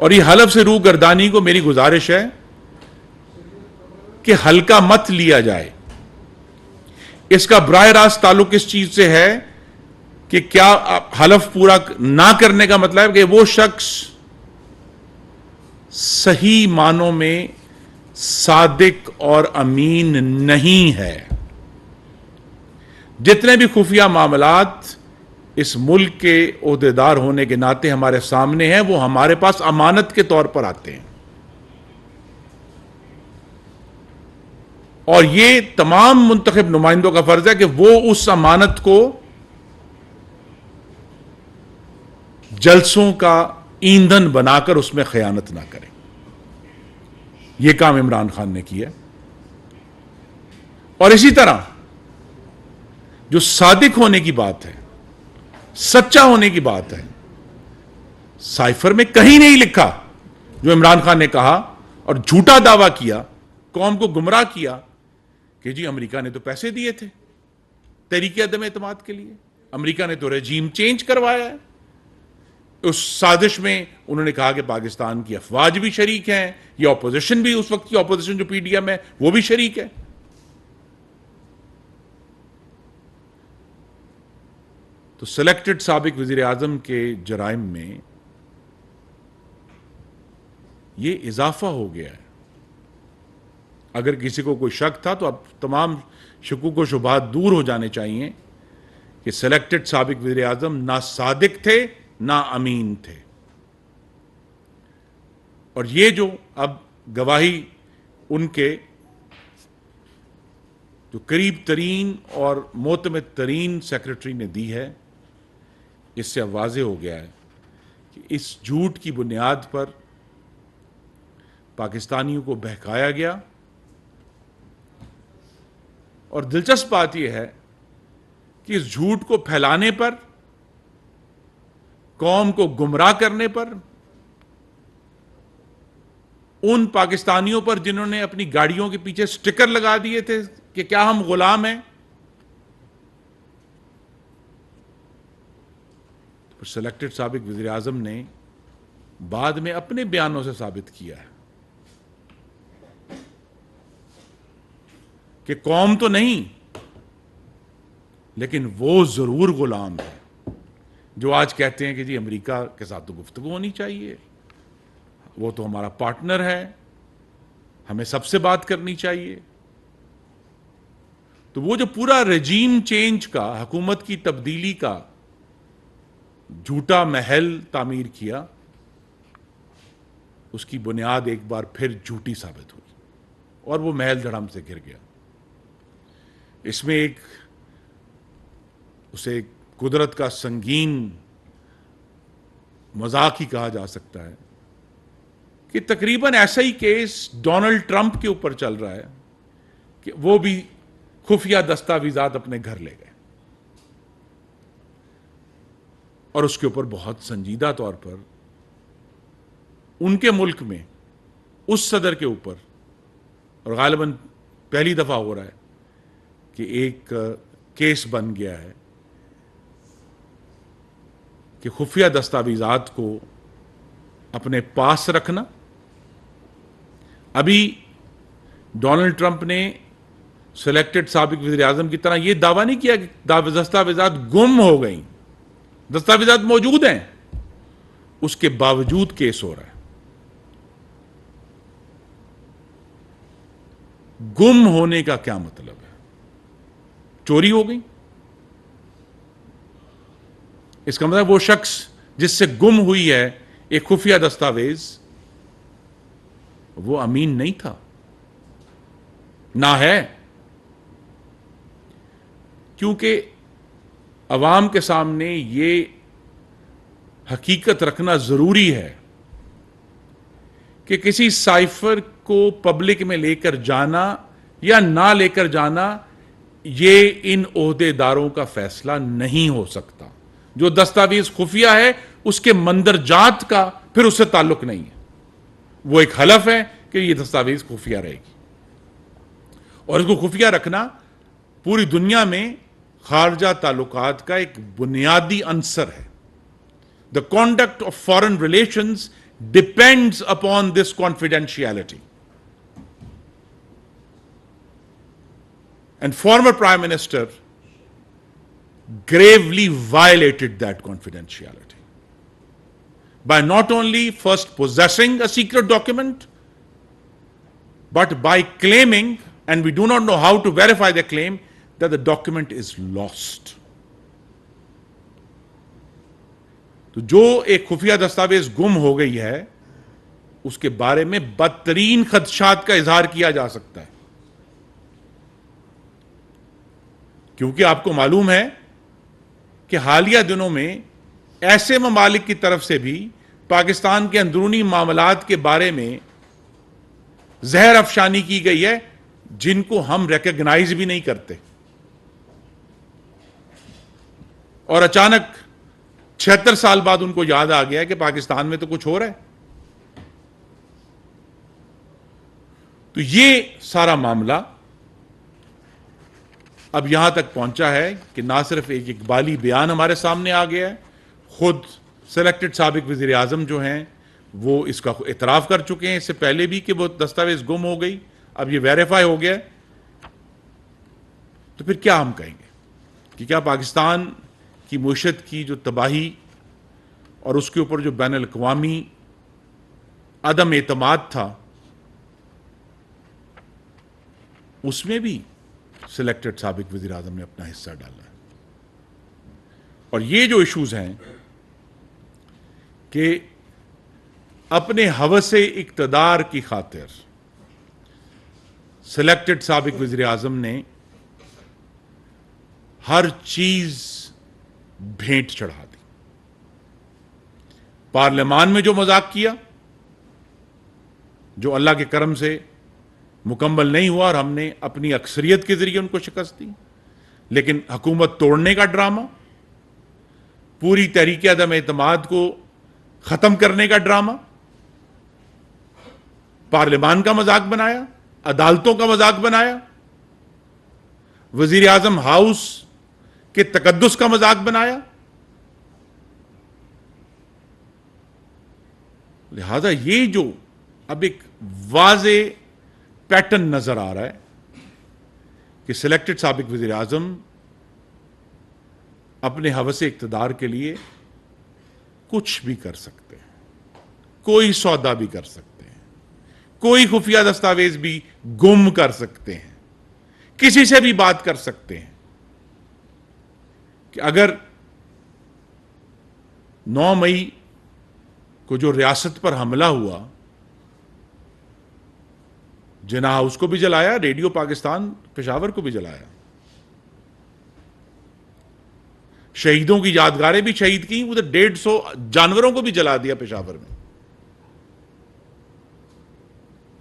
اور یہ حلف سے روح گردانی کو میری گزارش ہے کہ ہلکا مت لیا جائے. اس کا براہ راست تعلق اس چیز سے ہے کہ کیا حلف پورا نہ کرنے کا مطلب ہے کہ وہ شخص صحیح معنوں میں صادق اور امین نہیں ہے. جتنے بھی خفیہ معاملات اس ملک کے عہدیدار ہونے کے ناطے ہمارے سامنے ہیں وہ ہمارے پاس امانت کے طور پر آتے ہیں, اور یہ تمام منتخب نمائندوں کا فرض ہے کہ وہ اس امانت کو جلسوں کا ایندھن بنا کر اس میں خیانت نہ کریں. یہ کام عمران خان نے کیا. اور اسی طرح جو صادق ہونے کی بات ہے, سچا ہونے کی بات ہے, سائفر میں کہیں نہیں لکھا جو عمران خان نے کہا اور جھوٹا دعویٰ کیا, قوم کو گمراہ کیا کہ جی امریکہ نے تو پیسے دیے تھے تحریک عدم اعتماد کے لیے, امریکہ نے تو رجیم چینج کروایا ہے. اس سازش میں انہوں نے کہا کہ پاکستان کی افواج بھی شریک ہیں, یا اپوزیشن بھی, اس وقت کی اپوزیشن جو پی ڈی ایم ہے وہ بھی شریک ہے. تو سلیکٹڈ سابق وزیر اعظم کے جرائم میں یہ اضافہ ہو گیا ہے. اگر کسی کو کوئی شک تھا تو اب تمام شکوک و شبہات دور ہو جانے چاہیے کہ سلیکٹڈ سابق وزیر اعظم نہ صادق تھے نہ امین تھے. اور یہ جو اب گواہی ان کے جو قریب ترین اور معتمد ترین سیکرٹری نے دی ہے, اس سے اب واضح ہو گیا ہے کہ اس جھوٹ کی بنیاد پر پاکستانیوں کو بہکایا گیا. اور دلچسپ بات یہ ہے کہ اس جھوٹ کو پھیلانے پر, قوم کو گمراہ کرنے پر, ان پاکستانیوں پر جنہوں نے اپنی گاڑیوں کے پیچھے سٹکر لگا دیے تھے کہ کیا ہم غلام ہیں, سلیکٹڈ سابق وزیر اعظم نے بعد میں اپنے بیانوں سے ثابت کیا ہے کہ قوم تو نہیں لیکن وہ ضرور غلام ہے جو آج کہتے ہیں کہ جی امریکہ کے ساتھ تو گفتگو ہونی چاہیے, وہ تو ہمارا پارٹنر ہے, ہمیں سب سے بات کرنی چاہیے. تو وہ جو پورا رجیم چینج کا, حکومت کی تبدیلی کا جھوٹا محل تعمیر کیا, اس کی بنیاد ایک بار پھر جھوٹی ثابت ہوئی اور وہ محل دھڑم سے گر گیا. اس میں اسے قدرت کا سنگین مذاق ہی کہا جا سکتا ہے کہ تقریباً ایسا ہی کیس ڈونلڈ ٹرمپ کے اوپر چل رہا ہے کہ وہ بھی خفیہ دستاویزات اپنے گھر لے گئے, اور اس کے اوپر بہت سنجیدہ طور پر ان کے ملک میں اس صدر کے اوپر, اور غالباً پہلی دفعہ ہو رہا ہے کہ ایک کیس بن گیا ہے کہ خفیہ دستاویزات کو اپنے پاس رکھنا. ابھی ڈونلڈ ٹرمپ نے سلیکٹڈ سابق وزیر اعظم کی طرح یہ دعویٰ نہیں کیا کہ دستاویزات گم ہو گئیں, دستاویزات موجود ہیں, اس کے باوجود کیس ہو رہا ہے. گم ہونے کا کیا مطلب ہے؟ چوری ہو گئی؟ اس کا مطلب وہ شخص جس سے گم ہوئی ہے ایک خفیہ دستاویز, وہ امین نہیں تھا, نہ ہے. کیونکہ عوام کے سامنے یہ حقیقت رکھنا ضروری ہے کہ کسی سائفر کو پبلک میں لے کر جانا یا نہ لے کر جانا یہ ان عہدے داروں کا فیصلہ نہیں ہو سکتا. جو دستاویز خفیہ ہے اس کے مندرجات کا پھر اس سے تعلق نہیں ہے, وہ ایک حلف ہے کہ یہ دستاویز خفیہ رہے گی, اور اس کو خفیہ رکھنا پوری دنیا میں خارجہ تعلقات کا ایک بنیادی عنصر ہے. The conduct of foreign relations depends upon this confidentiality. And former Prime Minister gravely violated that confidentiality by not only first possessing a secret document, but by claiming, and we do not know how to verify the claim, that the document is lost. تو جو ایک خفیہ دستاویز گم ہو گئی ہے اس کے بارے میں بدترین خدشات کا اظہار کیا جا سکتا ہے، کیونکہ آپ کو معلوم ہے کہ حالیہ دنوں میں ایسے ممالک کی طرف سے بھی پاکستان کے اندرونی معاملات کے بارے میں زہر افشانی کی گئی ہے جن کو ہم ریکگنائز بھی نہیں کرتے، اور اچانک 76 سال بعد ان کو یاد آ گیا کہ پاکستان میں تو کچھ ہو رہا ہے۔ تو یہ سارا معاملہ اب یہاں تک پہنچا ہے کہ نہ صرف ایک اقبالی بیان ہمارے سامنے آ گیا ہے، خود سلیکٹڈ سابق وزیر اعظم جو ہیں وہ اس کا اعتراف کر چکے ہیں اس سے پہلے بھی کہ وہ دستاویز گم ہو گئی، اب یہ ویریفائی ہو گیا ہے۔ تو پھر کیا ہم کہیں گے کہ کیا پاکستان کی معیشت کی جو تباہی اور اس کے اوپر جو بین الاقوامی عدم اعتماد تھا اس میں بھی سلیکٹڈ سابق وزیر اعظم نے اپنا حصہ ڈالا ہے؟ اور یہ جو ایشوز ہیں کہ اپنے ہوس اقتدار کی خاطر سلیکٹڈ سابق وزیر اعظم نے ہر چیز بھینٹ چڑھا دی، پارلیمان میں جو مذاق کیا جو اللہ کے کرم سے مکمل نہیں ہوا اور ہم نے اپنی اکثریت کے ذریعے ان کو شکست دی، لیکن حکومت توڑنے کا ڈرامہ، پوری تحریک عدم اعتماد کو ختم کرنے کا ڈرامہ، پارلیمان کا مذاق بنایا، عدالتوں کا مذاق بنایا، وزیر اعظم ہاؤس کے تقدس کا مذاق بنایا۔ لہذا یہ جو اب ایک واضح پیٹرن نظر آ رہا ہے کہ سلیکٹڈ سابق وزیر اعظم اپنے ہوس اقتدار کے لیے کچھ بھی کر سکتے ہیں، کوئی سودا بھی کر سکتے ہیں، کوئی خفیہ دستاویز بھی گم کر سکتے ہیں، کسی سے بھی بات کر سکتے ہیں کہ اگر 9 مئی کو جو ریاست پر حملہ ہوا، جناح ہاؤس کو بھی جلایا، ریڈیو پاکستان پشاور کو بھی جلایا، شہیدوں کی یادگاریں بھی شہید کی، ادھر 150 جانوروں کو بھی جلا دیا پشاور میں۔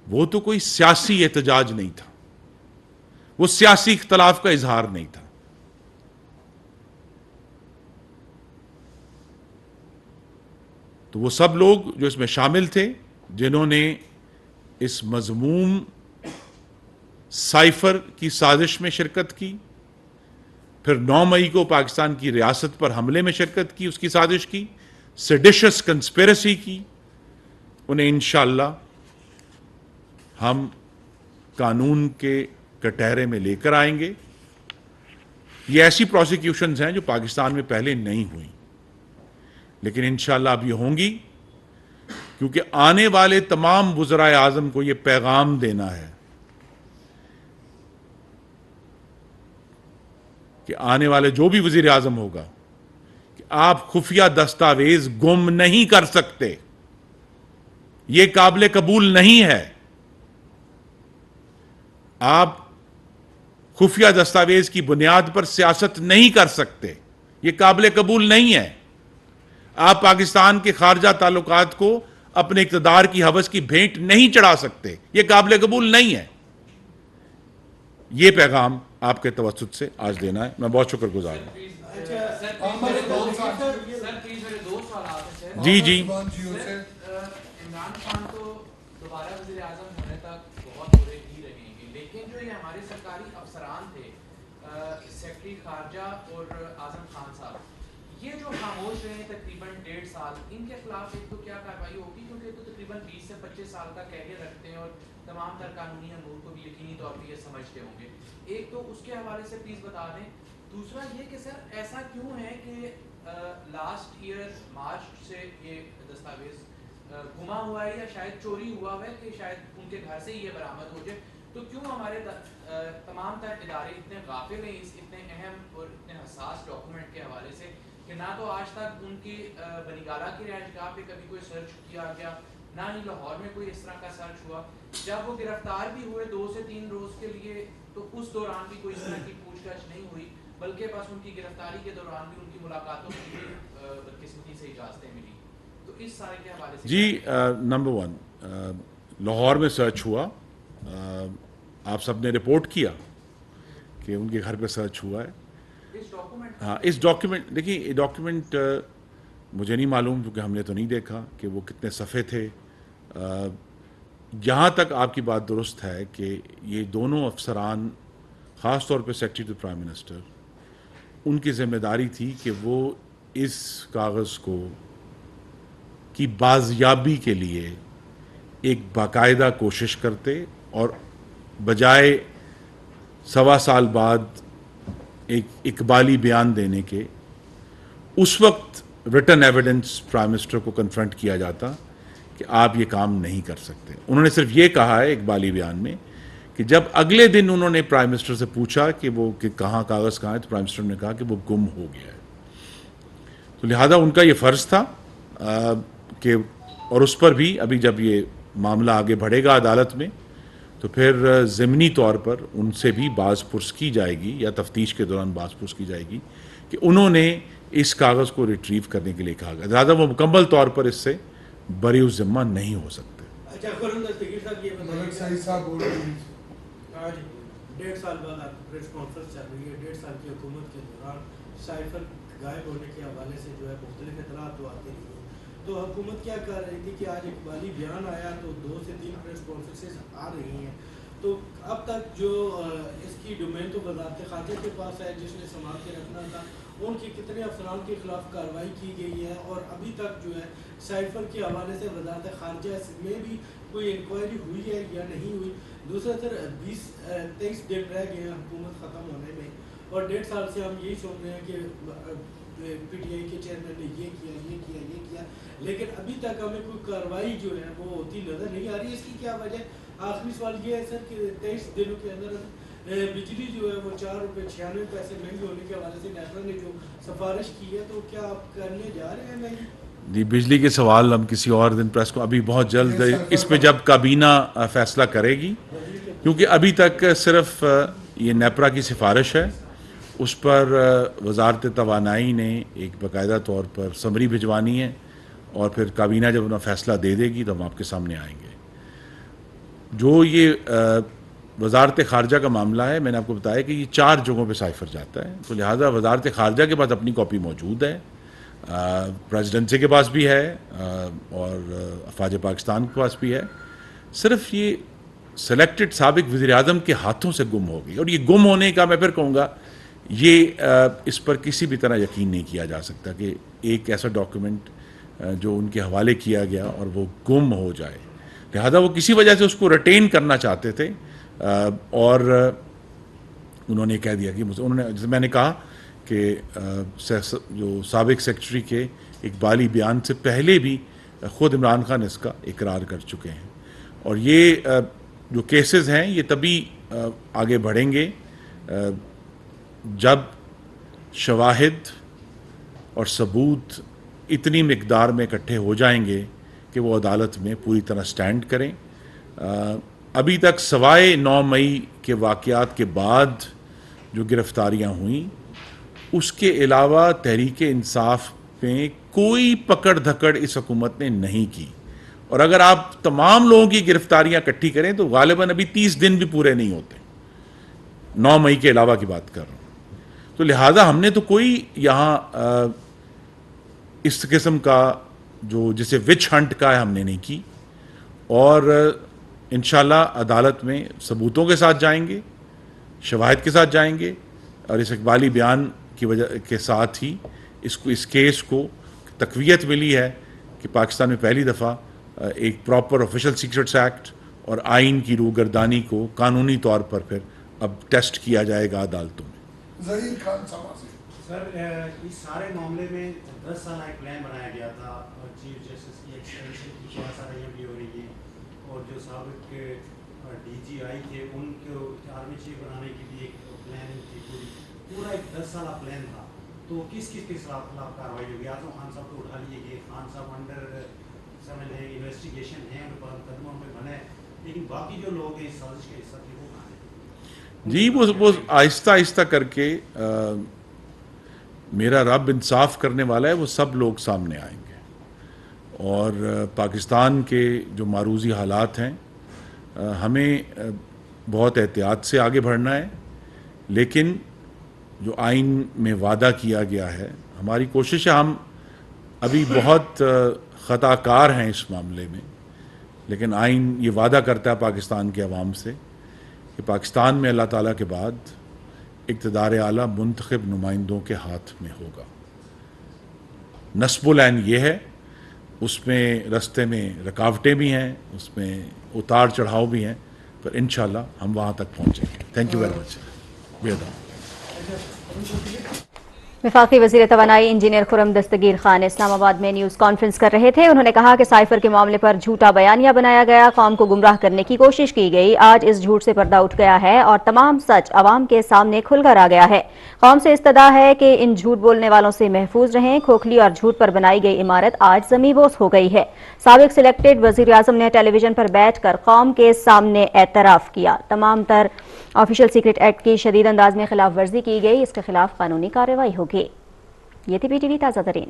وہ تو کوئی سیاسی احتجاج نہیں تھا، وہ سیاسی اختلاف کا اظہار نہیں تھا۔ تو وہ سب لوگ جو اس میں شامل تھے جنہوں نے اس مذموم سائفر کی سازش میں شرکت کی، پھر 9 مئی کو پاکستان کی ریاست پر حملے میں شرکت کی، اس کی سازش کی، سیڈیشس کنسپیرسی کی، انہیں انشاءاللہ ہم قانون کے کٹہرے میں لے کر آئیں گے۔ یہ ایسی پروسیکیوشنز ہیں جو پاکستان میں پہلے نہیں ہوئی، لیکن انشاءاللہ اب یہ ہوں گی، کیونکہ آنے والے تمام وزرائے اعظم کو یہ پیغام دینا ہے کہ آنے والے جو بھی وزیر اعظم ہوگا کہ آپ خفیہ دستاویز گم نہیں کر سکتے، یہ قابل قبول نہیں ہے۔ آپ خفیہ دستاویز کی بنیاد پر سیاست نہیں کر سکتے، یہ قابل قبول نہیں ہے۔ آپ پاکستان کے خارجہ تعلقات کو اپنے اقتدار کی ہوس کی بھینٹ نہیں چڑھا سکتے، یہ قابل قبول نہیں ہے۔ یہ پیغام آپ کے توسط سے آج دینا ہے۔ میں بہت شکر گزار ہوں۔ جی جی عمران خان تو دوبارہ وزیر اعظم ہونے تک بہت برے ہی رہیں گے، لیکن جو یہ ہمارے سرکاری افسران تھے، سیکرٹری خارجہ اور اعظم خان صاحب، یہ جو خاموش رہے تقریباً 1.5 سال، ان کے خلاف ایک تو کیا کارروائی ہوگی، کیونکہ تو تقریباً 20 سے 25 سال کا کیریئر رکھتے ہیں اور تمام تر قانونی امور کو بھی یقینی طور پہ یہ سمجھتے ہوں گے. ایک تو اس کے حوالے سے پلیز بتا دیں. دوسرا یہ کہ سر ایسا کیوں ہے کہ لاسٹ ایئر مارچ سے یہ دستاویز گما ہوا ہے یا شاید چوری ہوا ہے کہ شاید ان کے گھر سے ہی یہ برآمد ہو جائے. تو کیوں ہمارے تمام تر ادارے اتنے غافل ہیں اس اتنے اہم اور اتنے حساس ڈاکومنٹ کے حوالے سے کہ نہ تو آج تک ان کی بنیگالہ کی رہائش گاہ پہ کبھی کوئی سرچ کیا گیا، نہ ہی لاہور میں کوئی اس طرح کا سرچ ہوا. جب وہ گرفتار بھی ہوئے 2 سے 3 روز کے لیے تو اس دوران بھی کوئی اس طرح کی پوچھ گچھ نہیں ہوئی، بلکہ بس ان کی گرفتاری کے دوران بھی ان کی ملاقاتوں کی بدقسمتی سے اجازتیں ملی. تو اس سارے کے حوالے سے جی نمبر 1 لاہور میں سرچ ہوا. آپ سب نے رپورٹ کیا کہ ان کے گھر پہ سرچ ہوا ہے. اس ڈاکومنٹ ہاں اس ڈاکیومنٹ دیکھیے یہ ڈاکیومنٹ مجھے نہیں معلوم کیونکہ ہم نے تو نہیں دیکھا کہ وہ کتنے صفحے تھے. جہاں تک آپ کی بات درست ہے کہ یہ دونوں افسران خاص طور پہ سیکرٹری ٹو پرائم منسٹر ان کی ذمہ داری تھی کہ وہ اس کاغذ کو کی بازیابی کے لیے ایک باقاعدہ کوشش کرتے اور بجائے 1.25 سال بعد ایک اقبالی بیان دینے کے اس وقت ریٹن ایویڈنس پرائم منسٹر کو کنفرنٹ کیا جاتا کہ آپ یہ کام نہیں کر سکتے. انہوں نے صرف یہ کہا ہے اقبالی بیان میں کہ جب اگلے دن انہوں نے پرائم منسٹر سے پوچھا کہ وہ کہ کہاں کاغذ کہاں ہے تو پرائم منسٹر نے کہا کہ وہ گم ہو گیا ہے. تو لہذا ان کا یہ فرض تھا کہ اور اس پر بھی ابھی جب یہ معاملہ آگے بڑھے گا عدالت میں تو پھر ضمنی طور پر ان سے بھی باز پرس کی جائے گی یا تفتیش کے دوران باز پرس کی جائے گی کہ انہوں نے اس کاغذ کو ریٹریو کرنے کے لیے کہا گیا. لہٰذا وہ مکمل طور پر اس سے بری الذمہ نہیں ہو سکتے. اچھا خورم دستگیر صاحب یہ بتائیے آج 1.5 سال بعد آپ پریس کانفرنس چل رہی ہے. 1.5 سال کی حکومت کے دوران سائفر غائب ہونے کے حوالے سے جو ہے مختلف اطلاعات تو آتے رہی ہیں. تو حکومت کیا کر رہی تھی کہ آج اقبالی بیان آیا تو 2 سے 3 پریس کانفرنسز آ رہی ہیں. تو اب تک جو اس کی ڈومین تو وزارت خارجہ کے پاس ہے جس نے سنبھال کے رکھنا تھا. ان کی کتنے افسران کے خلاف کارروائی کی گئی ہے اور ابھی تک جو ہے سائفر کے حوالے سے وزارت خارجہ میں بھی کوئی انکوائری ہوئی ہے یا نہیں ہوئی. دوسرا سر 23 دن رہ گئے ہیں حکومت ختم ہونے میں اور 1.5 سال سے ہم یہی سن رہے ہیں کہ پی ٹی آئی کے چیئرمین نے یہ کیا لیکن ابھی تک ہمیں کوئی کارروائی جو ہے وہ ہوتی نظر نہیں آ رہی. اس کی کیا وجہ؟ آخری سوال یہ ہے سر کہ 23 دنوں کے اندر بجلی جو ہے وہ 4 روپے 96 پیسے مہنگی ہونے کے حوالے سے نیٹرا نے جو سفارش کی ہے تو کیا آپ کرنے جا رہے ہیں مہنگی؟ جی بجلی کے سوال ہم کسی اور دن پریس کو ابھی بہت جلد اس پہ جب کابینہ فیصلہ کرے گی کیونکہ ابھی تک صرف یہ نیپرا کی سفارش ہے. اس پر وزارت توانائی نے ایک باقاعدہ طور پر سمری بھجوانی ہے اور پھر کابینہ جب انہیں فیصلہ دے دے گی تو ہم آپ کے سامنے آئیں گے. جو یہ وزارت خارجہ کا معاملہ ہے میں نے آپ کو بتایا کہ یہ 4 جگہوں پہ سائفر جاتا ہے تو لہٰذا وزارت خارجہ کے پاس اپنی کاپی موجود ہے, پریزیڈنسی کے پاس بھی ہے اور افواج پاکستان کے پاس بھی ہے. صرف یہ سلیکٹڈ سابق وزیر اعظم کے ہاتھوں سے گم ہو گئی اور یہ گم ہونے کا میں پھر کہوں گا یہ اس پر کسی بھی طرح یقین نہیں کیا جا سکتا کہ ایک ایسا ڈاکیومنٹ جو ان کے حوالے کیا گیا اور وہ گم ہو جائے. لہذا وہ کسی وجہ سے اس کو ریٹین کرنا چاہتے تھے اور انہوں نے کہہ دیا کہ انہوں نے جیسے میں نے کہا کہ جو سابق سیکرٹری کے اقبالی بیان سے پہلے بھی خود عمران خان اس کا اقرار کر چکے ہیں اور یہ جو کیسز ہیں یہ تبھی آگے بڑھیں گے جب شواہد اور ثبوت اتنی مقدار میں اکٹھے ہو جائیں گے کہ وہ عدالت میں پوری طرح سٹینڈ کریں. ابھی تک سوائے 9 مئی کے واقعات کے بعد جو گرفتاریاں ہوئیں اس کے علاوہ تحریک انصاف میں کوئی پکڑ دھکڑ اس حکومت نے نہیں کی اور اگر آپ تمام لوگوں کی گرفتاریاں اکٹھی کریں تو غالباً ابھی 30 دن بھی پورے نہیں ہوتے. 9 مئی کے علاوہ کی بات کر رہا ہوں. تو لہٰذا ہم نے تو کوئی یہاں اس قسم کا جو جسے وچ ہنٹ کا ہے ہم نے نہیں کی اور انشاءاللہ عدالت میں ثبوتوں کے ساتھ جائیں گے, شواہد کے ساتھ جائیں گے اور اس اقبالی بیان کی وجہ کے ساتھ ہی اس کیس کو تقویت ملی ہے کہ پاکستان میں پہلی دفعہ ایک پراپر آفیشل سیکرٹس ایکٹ اور آئین کی روگردانی کو قانونی طور پر پھر اب ٹیسٹ کیا جائے گا عدالتوں میں۔ ظہیر خان سما سے سر، اس سارے معاملے میں 10 سال ایک پلان بنایا گیا تھا اور چیف جسٹس کی ایکسٹینشن کی بہت سارا بھی ہو رہی ہے، اور جو سابق ڈی جی آئی تھے ان کو آرمی چیف بنانے کی بھی ایک پلاننگ تھی، پورا ایک 10 سالہ پلان تھا، تو کس کے خلاف کارروائی ہوگی؟ اعظم خان صاحب کو اٹھا لیے گئے، خان صاحب انڈر سمجھ لیں انویسٹیگیشن ہے، ان پر مقدموں میں بنے، لیکن باقی جو لوگ ہیں اس سازش کے حصہ تھے وہ کہاں ہیں؟ جی وہ آہستہ آہستہ کر کے میرا رب انصاف کرنے والا ہے، وہ سب لوگ سامنے آئیں گے، اور پاکستان کے جو معروضی حالات ہیں ہمیں بہت احتیاط سے آگے بڑھنا ہے، لیکن جو آئین میں وعدہ کیا گیا ہے ہماری کوشش ہے، ہم ابھی بہت خطا کار ہیں اس معاملے میں، لیکن آئین یہ وعدہ کرتا ہے پاکستان کے عوام سے کہ پاکستان میں اللہ تعالیٰ کے بعد اقتدار اعلیٰ منتخب نمائندوں کے ہاتھ میں ہوگا۔ نصب العین یہ ہے، اس میں رستے میں رکاوٹیں بھی ہیں، اس میں اتار چڑھاؤ بھی ہیں، پر انشاءاللہ ہم وہاں تک پہنچیں گے۔ Thank you very much. وفاقی وزیر توانائی انجینئر خرم دستگیر خان اسلام آباد میں نیوز کانفرنس کر رہے تھے۔ انہوں نے کہا کہ سائفر کے معاملے پر جھوٹا بیانیہ بنایا گیا، قوم کو گمراہ کرنے کی کوشش کی گئی، آج اس جھوٹ سے پردہ اٹھ گیا ہے اور تمام سچ عوام کے سامنے کھل کر آ گیا ہے۔ قوم سے استدعا ہے کہ ان جھوٹ بولنے والوں سے محفوظ رہیں، کھوکھلی اور جھوٹ پر بنائی گئی عمارت آج زمیں بوس ہو گئی ہے۔ سابق سلیکٹڈ وزیر اعظم نے ٹیلی ویژن پر بیٹھ کر قوم کے سامنے اعتراف کیا، تمام تر آفیشل سیکرٹ ایکٹ کی شدید انداز میں خلاف ورزی کی گئی، اس کے خلاف قانونی کارروائی ہوگی۔ یہ تھی پی ٹی وی تازہ ترین۔